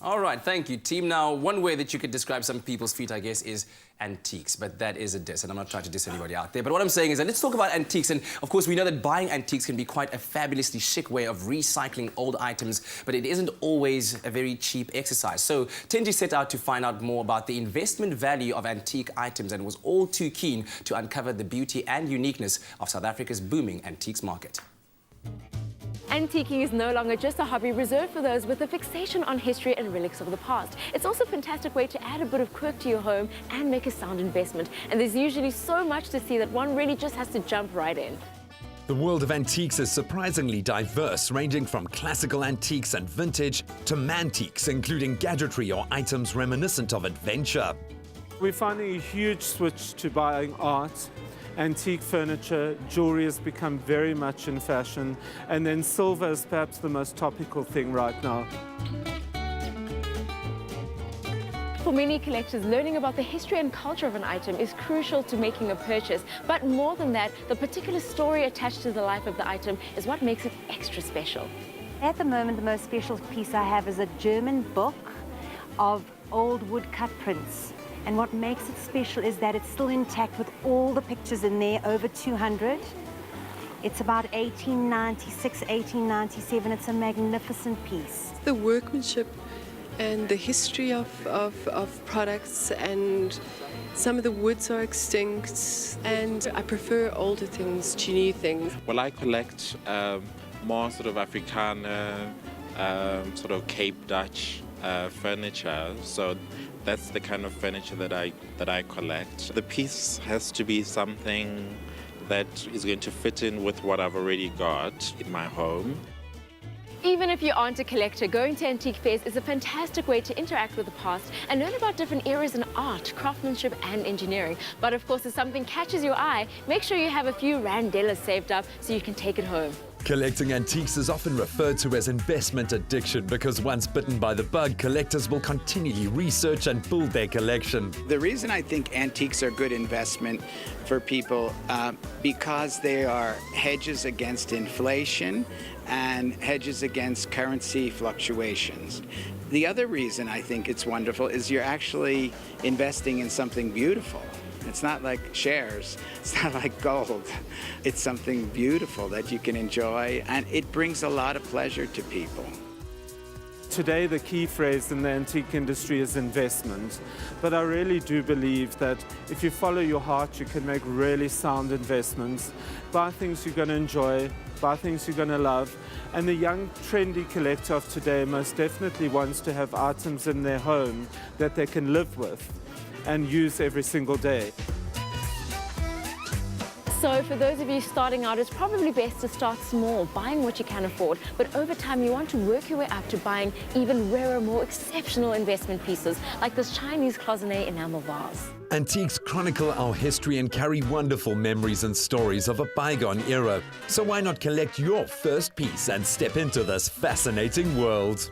All right, thank you, team. Now, one way that you could describe some people's feet, I guess, is antiques, but that is a diss, and I'm not trying to diss anybody out there. But what I'm saying is that let's talk about antiques, and of course we know that buying antiques can be quite a fabulously chic way of recycling old items, but it isn't always a very cheap exercise. So Thenji set out to find out more about the investment value of antique items and was all too keen to uncover the beauty and uniqueness of South Africa's booming antiques market. Antiquing is no longer just a hobby reserved for those with a fixation on history and relics of the past. It's also a fantastic way to add a bit of quirk to your home and make a sound investment. And there's usually so much to see that one really just has to jump right in. The world of antiques is surprisingly diverse, ranging from classical antiques and vintage to mantiques, including gadgetry or items reminiscent of adventure. We're finding a huge switch to buying art. Antique furniture, jewelry has become very much in fashion, and then silver is perhaps the most topical thing right now. For many collectors, learning about the history and culture of an item is crucial to making a purchase. But more than that, the particular story attached to the life of the item is what makes it extra special. At the moment, the most special piece I have is a German book of old woodcut prints. And what makes it special is that it's still intact with all the pictures in there, over 200. It's about 1896, 1897. It's a magnificent piece. The workmanship and the history of products, and some of the woods are extinct, and I prefer older things to new things. Well, I collect more sort of Afrikaner, sort of Cape Dutch furniture, so that's the kind of furniture that I collect. The piece has to be something that is going to fit in with what I've already got in my home. Even if you aren't a collector, going to antique fairs is a fantastic way to interact with the past and learn about different eras in art, craftsmanship and engineering. But of course, if something catches your eye, make sure you have a few randellas saved up so you can take it home. Collecting antiques is often referred to as investment addiction because once bitten by the bug, collectors will continually research and build their collection. The reason I think antiques are good investment for people because they are hedges against inflation and hedges against currency fluctuations. The other reason I think it's wonderful is you're actually investing in something beautiful. It's not like shares, it's not like gold. It's something beautiful that you can enjoy, and it brings a lot of pleasure to people. Today, the key phrase in the antique industry is investment. But I really do believe that if you follow your heart, you can make really sound investments. Buy things you're going to enjoy, buy things you're going to love. And the young, trendy collector of today most definitely wants to have items in their home that they can live with and use every single day. So for those of you starting out, it's probably best to start small, buying what you can afford. But over time, you want to work your way up to buying even rarer, more exceptional investment pieces, like this Chinese cloisonné enamel vase. Antiques chronicle our history and carry wonderful memories and stories of a bygone era. So why not collect your first piece and step into this fascinating world?